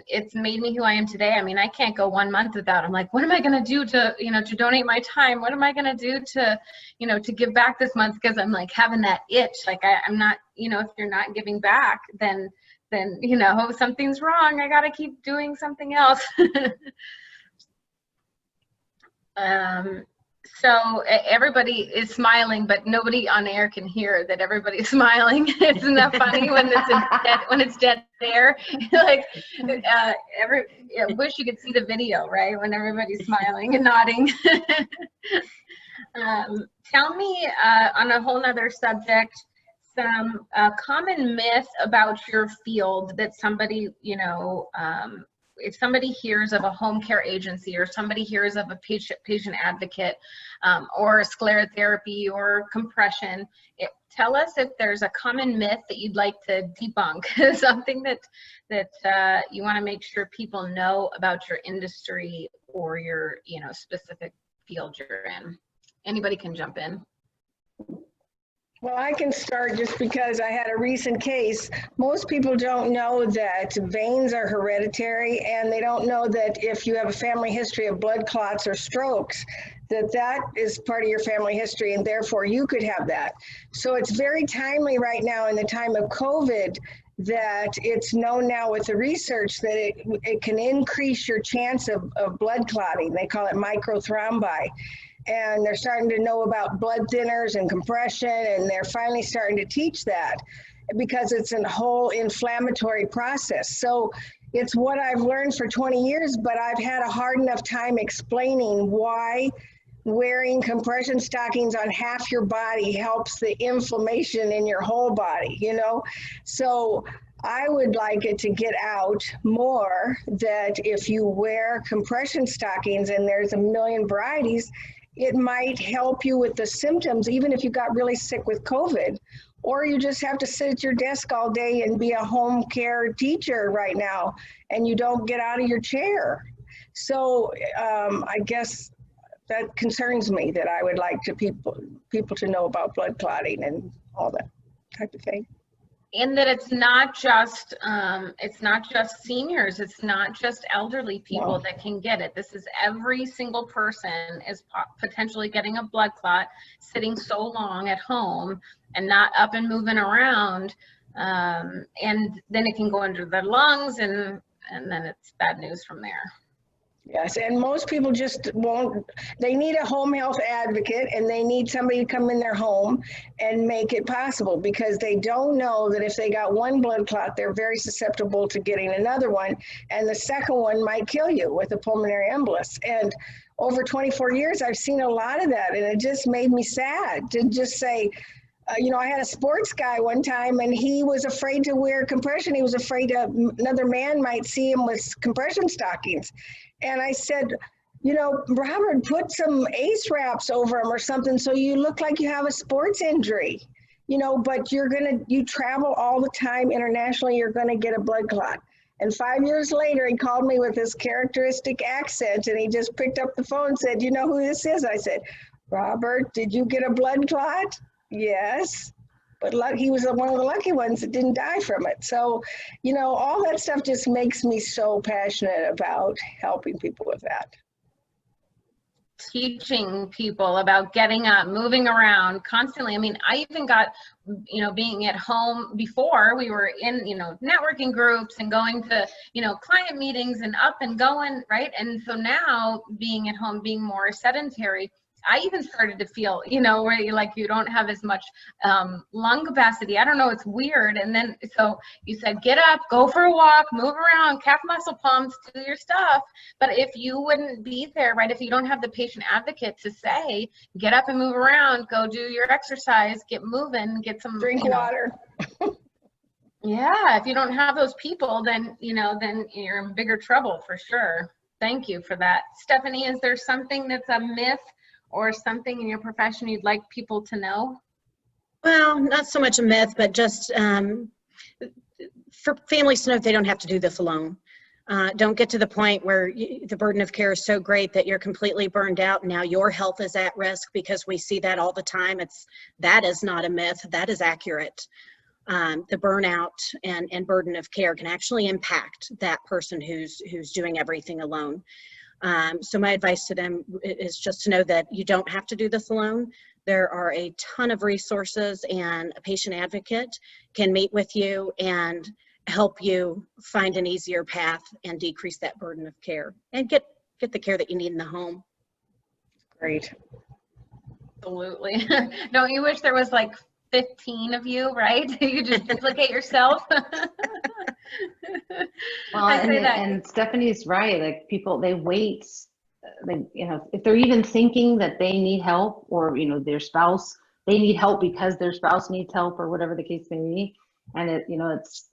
S2: it's made me who I am today. I mean, I can't go 1 month without. I'm like, what am I going to do to donate my time? What am I going to do to give back this month? Because I'm like having that itch. Like I'm not, if you're not giving back, then something's wrong. I got to keep doing something else. So everybody is smiling, but nobody on air can hear that everybody's smiling. Isn't that funny when it's dead air? Like I wish you could see the video, right? When everybody's smiling and nodding. Tell me on a whole nother subject, some common myth about your field that somebody, if somebody hears of a home care agency or somebody hears of a patient advocate or sclerotherapy or compression, tell us if there's a common myth that you'd like to debunk, something that you want to make sure people know about your industry or your specific field you're in. Anybody can jump in.
S3: Well, I can start just because I had a recent case. Most people don't know that veins are hereditary, and they don't know that if you have a family history of blood clots or strokes, that is part of your family history, and therefore you could have that. So it's very timely right now in the time of COVID that it's known now with the research that it can increase your chance of blood clotting. They call it microthrombi. And they're starting to know about blood thinners and compression, and they're finally starting to teach that because it's a whole inflammatory process. So it's what I've learned for 20 years, but I've had a hard enough time explaining why wearing compression stockings on half your body helps the inflammation in your whole body, So I would like it to get out more that if you wear compression stockings, and there's a million varieties, it might help you with the symptoms, even if you got really sick with COVID, or you just have to sit at your desk all day and be a home care teacher right now, and you don't get out of your chair. So I guess that concerns me, that I would like to people to know about blood clotting and all that type of thing.
S2: And that it's not just seniors, it's not just elderly people that can get it. This is every single person is potentially getting a blood clot, sitting so long at home and not up and moving around, and then it can go under their lungs, and then it's bad news from there.
S3: Yes, and most people just won't. They need a home health advocate, and they need somebody to come in their home and make it possible, because they don't know that if they got one blood clot, they're very susceptible to getting another one, and the second one might kill you with a pulmonary embolus. And over 24 years, I've seen a lot of that, and it just made me sad to just say, I had a sports guy one time, and he was afraid to wear compression. He was afraid another man might see him with compression stockings. And I said, Robert, put some ACE wraps over him or something so you look like you have a sports injury, but you travel all the time internationally, you're going to get a blood clot. And 5 years later, he called me with his characteristic accent, and he just picked up the phone and said, "You know who this is?" I said, "Robert, did you get a blood clot?" "Yes." But he was one of the lucky ones that didn't die from it. So, all that stuff just makes me so passionate about helping people with that.
S2: Teaching people about getting up, moving around constantly. I mean, I even got, being at home before, we were in, networking groups and going to, client meetings and up and going, right? And so now being at home, being more sedentary, I even started to feel, where you don't have as much lung capacity. I don't know, it's weird. And then, so you said, get up, go for a walk, move around, calf muscle pumps, do your stuff. But if you wouldn't be there, right, if you don't have the patient advocate to say, get up and move around, go do your exercise, get moving, get some
S3: Drink water.
S2: Yeah, if you don't have those people, then, then you're in bigger trouble for sure. Thank you for that. Stephanie, is there something that's a myth or something in your profession you'd like people to know?
S4: Well, not so much a myth, but just for families to know they don't have to do this alone. Don't get to the point where the burden of care is so great that you're completely burned out and now your health is at risk, because we see that all the time. That is not a myth, that is accurate. The burnout and burden of care can actually impact that person who's doing everything alone. So my advice to them is just to know that you don't have to do this alone. There are a ton of resources, and a patient advocate can meet with you and help you find an easier path and decrease that burden of care and get the care that you need in the home.
S3: Great.
S2: Absolutely. Don't you wish there was like 15 of you, right? You just duplicate yourself.
S5: Well, and Stephanie's right. Like, people, they wait. If they're even thinking that they need help, or their spouse, they need help because their spouse needs help, or whatever the case may be. And it's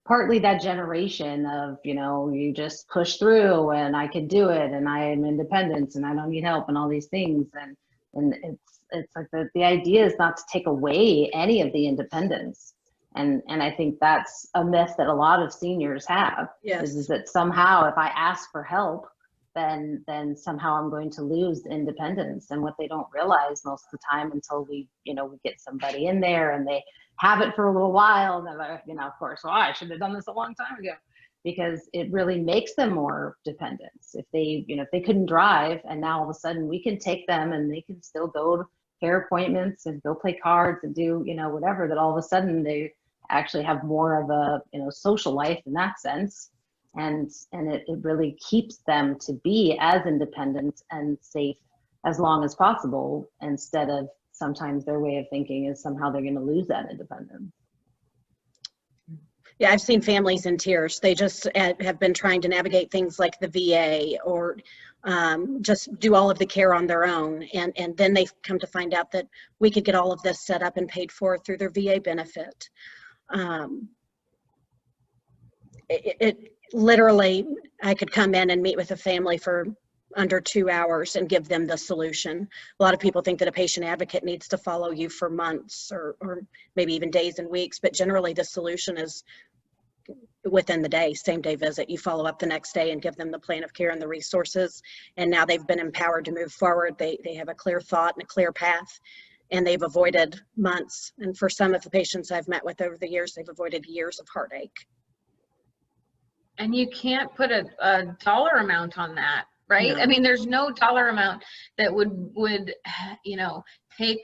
S5: partly that generation of you just push through, and I can do it, and I am independent, and I don't need help, and all these things. And it's like the idea is not to take away any of the independence. And I think that's a myth that a lot of seniors have.
S4: Yes.
S5: Is that somehow if I ask for help, then somehow I'm going to lose independence. And what they don't realize most of the time, until we get somebody in there and they have it for a little while, and they're like, of course, well, I should have done this a long time ago, because it really makes them more dependent. If they couldn't drive, and now all of a sudden we can take them and they can still go to care appointments and go play cards and do whatever, that all of a sudden they actually have more of a social life in that sense, and it really keeps them to be as independent and safe as long as possible, instead of sometimes their way of thinking is somehow they're going to lose that independence.
S4: Yeah, I've seen families in tears. They just have been trying to navigate things like the VA, or just do all of the care on their own. And then they've come to find out that we could get all of this set up and paid for through their VA benefit. It literally, I could come in and meet with a family for under 2 hours and give them the solution. A lot of people think that a patient advocate needs to follow you for months or maybe even days and weeks, but generally the solution is within the day, same day visit. You follow up the next day and give them the plan of care and the resources, and now they've been empowered to move forward. They have a clear thought and a clear path, and they've avoided months. And for some of the patients I've met with over the years, they've avoided years of heartache.
S2: And you can't put a dollar amount on that, right?
S4: No.
S2: I mean, there's no dollar amount that would take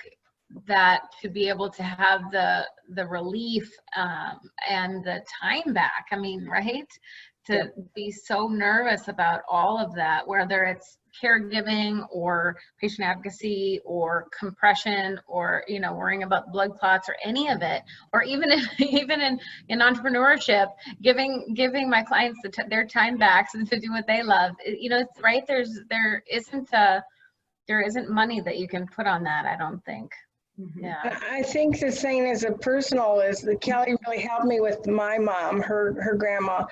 S2: that to be able to have the relief and the time back. I mean, right? To be so nervous about all of that, whether it's caregiving or patient advocacy or compression or worrying about blood clots or any of it, or even in entrepreneurship, giving my clients their time back so to do what they love. It's right. There isn't money that you can put on that, I don't think.
S4: Mm-hmm.
S2: Yeah.
S3: I think the thing as a personal is that Kelly really helped me with my mom, her grandma,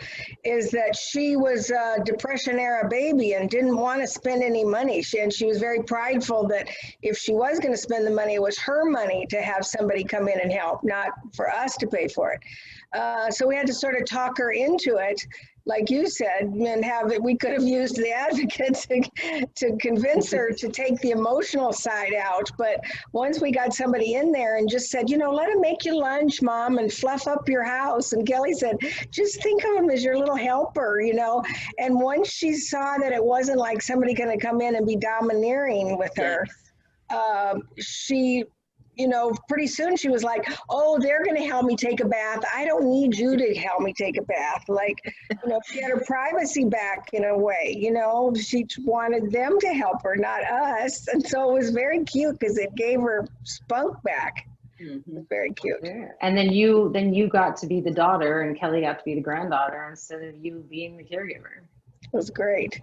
S3: is that she was a Depression era baby and didn't want to spend any money. She was very prideful that if she was going to spend the money, it was her money to have somebody come in and help, not for us to pay for it. So we had to sort of talk her into it, like you said, and we could have used the advocate to convince her to take the emotional side out. But once we got somebody in there and just said, let him make you lunch, Mom, and fluff up your house. And Kelly said, just think of him as your little helper, And once she saw that it wasn't like somebody going to come in and be domineering with her, she you know, pretty soon she was like, oh, they're going to help me take a bath. I don't need you to help me take a bath. Like, you know, she had her privacy back in a way, you know, she wanted them to help her, not us. And so it was very cute because it gave her spunk back. It was very cute.
S5: Yeah. And then you got to be the daughter and Kelly got to be the granddaughter instead of you being the caregiver.
S3: It was great.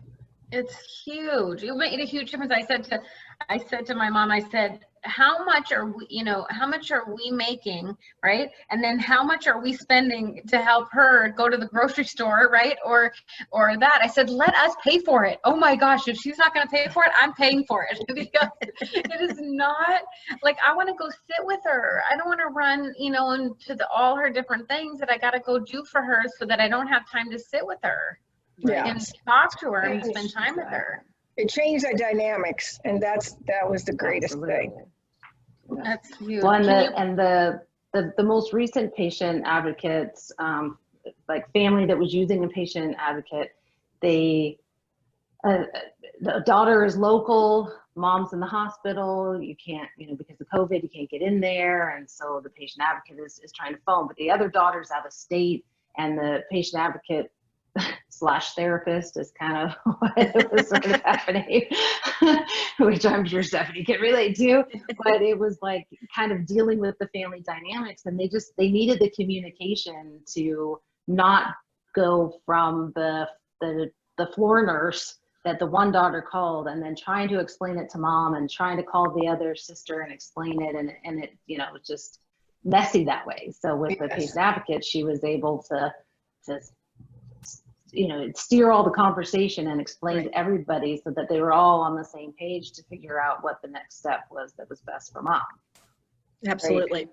S2: It's huge. You made a huge difference. I said to my mom, I said, how much are we, you know, how much are we making, right? And then how much are we spending to help her go to the grocery store, right? Or that. I said, let us pay for it. Oh my gosh, if she's not going to pay for it, I'm paying for it. Because it is not like, I want to go sit with her. I don't want to run, you know, into all her different things that I got to go do for her so that I don't have time to sit with her.
S3: Yeah.
S2: And talk to her and spend time with her.
S3: It changed the dynamics, and that was the greatest thing.
S2: That's huge.
S5: Well, and the most recent patient advocates, like family that was using a patient advocate, the daughter is local, mom's in the hospital, you can't, you know, because of COVID, you can't get in there, and so the patient advocate is trying to phone, but the other daughter's out of state, and the patient advocate / therapist is kind of what was sort of happening, which I'm sure Stephanie can relate to, but it was like kind of dealing with the family dynamics, and they needed the communication to not go from the floor nurse that the one daughter called and then trying to explain it to mom and trying to call the other sister and explain it, and it, you know, it was just messy that way. So with the patient advocate, she was able to you know, steer all the conversation and explain to everybody so that they were all on the same page to figure out what the next step was that was best for mom.
S4: Absolutely.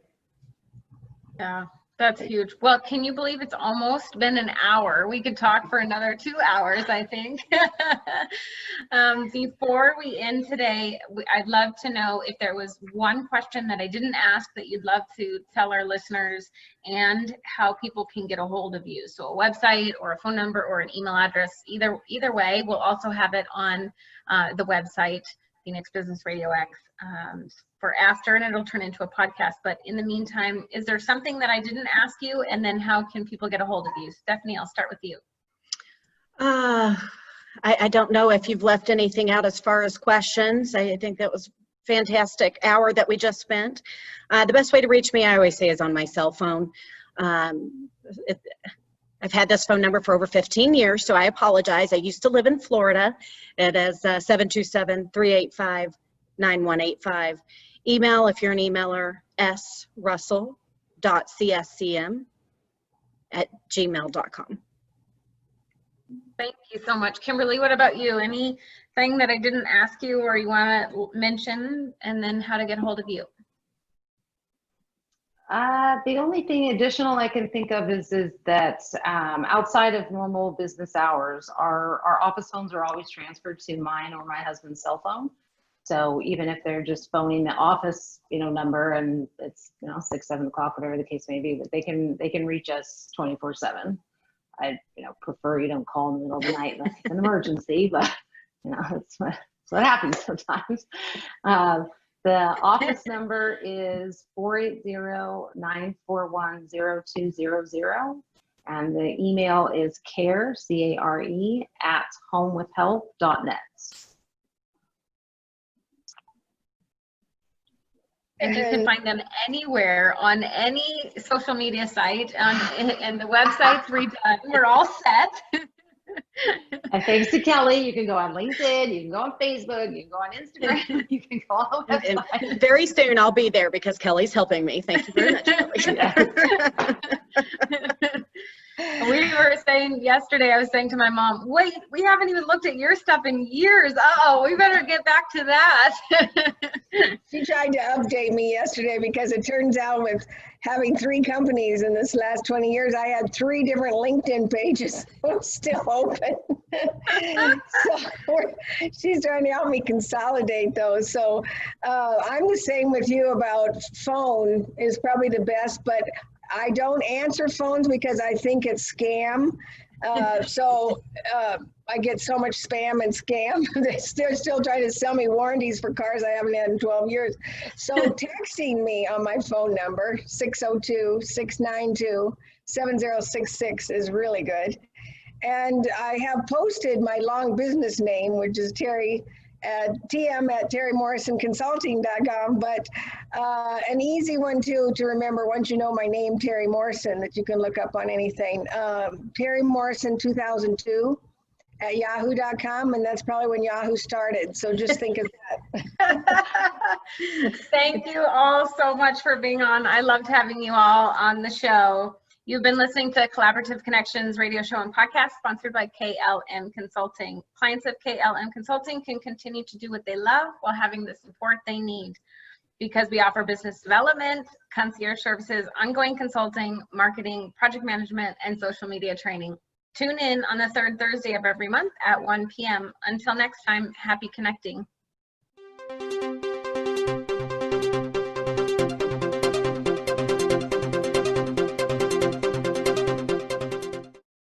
S2: Yeah, that's huge. Well, can you believe it's almost been an hour? We could talk for another 2 hours, I think. Before we end today, I'd love to know if there was one question that I didn't ask that you'd love to tell our listeners, and how people can get a hold of you. So a website or a phone number or an email address, either way. We'll also have it on the website, Phoenix Business Radio X, for after, and it'll turn into a podcast. But in the meantime, is there something that I didn't ask you? And then how can people get a hold of you? Stephanie, I'll start with you.
S4: I don't know if you've left anything out as far as questions. I think that was fantastic hour that we just spent. The best way to reach me, I always say, is on my cell phone. I've had this phone number for over 15 years, so I apologize. I used to live in Florida. It is 727-385-9185. Email, if you're an emailer, srussell.cscm@gmail.com.
S2: Thank you so much. Kimberly, what about you? Anything that I didn't ask you or you want to mention, and then how to get a hold of you?
S5: The only thing additional I can think of is that outside of normal business hours, our office phones are always transferred to mine or my husband's cell phone. So even if they're just phoning the office, you know, number, and it's, you know, 6, 7 o'clock, whatever the case may be, but they can reach us 24/7. I, you know, prefer you don't call in the middle of the night unless it's an emergency, but you know, that's what happens sometimes. The office number is 480-941-0200, and the email is care, CARE, @homewithhelp.net.
S2: And you can find them anywhere on any social media site, and the website's redone. We're all set.
S5: And thanks to Kelly, you can go on LinkedIn, you can go on Facebook, you can go on Instagram, you can go on the website.
S4: And very soon I'll be there because Kelly's helping me. Thank you very much, Kelly.
S2: We were saying yesterday, I was saying to my mom, wait, we haven't even looked at your stuff in years. Uh-oh, we better get back to that.
S3: She tried to update me yesterday because it turns out with having 3 companies in this last 20 years, I had 3 different LinkedIn pages still open. So she's trying to help me consolidate those. So I'm the same with you about phone is probably the best, but I don't answer phones because I think it's scam. So I get so much spam and scam. They're still trying to sell me warranties for cars I haven't had in 12 years. So texting me on my phone number, 602-692-7066 is really good. And I have posted my long business name, which is Terri at TM@TerriMorrisonConsulting.com, but an easy one too to remember once you know my name, Terri Morrison, that you can look up on anything. Terri Morrison 2002 at yahoo.com, and that's probably when Yahoo started. So just think of that.
S2: Thank you all so much for being on. I loved having you all on the show. You've been listening to Collaborative Connections radio show and podcast sponsored by KLM Consulting. Clients of KLM Consulting can continue to do what they love while having the support they need, because we offer business development, concierge services, ongoing consulting, marketing, project management, and social media training. Tune in on the third Thursday of every month at 1 p.m. Until next time, happy connecting.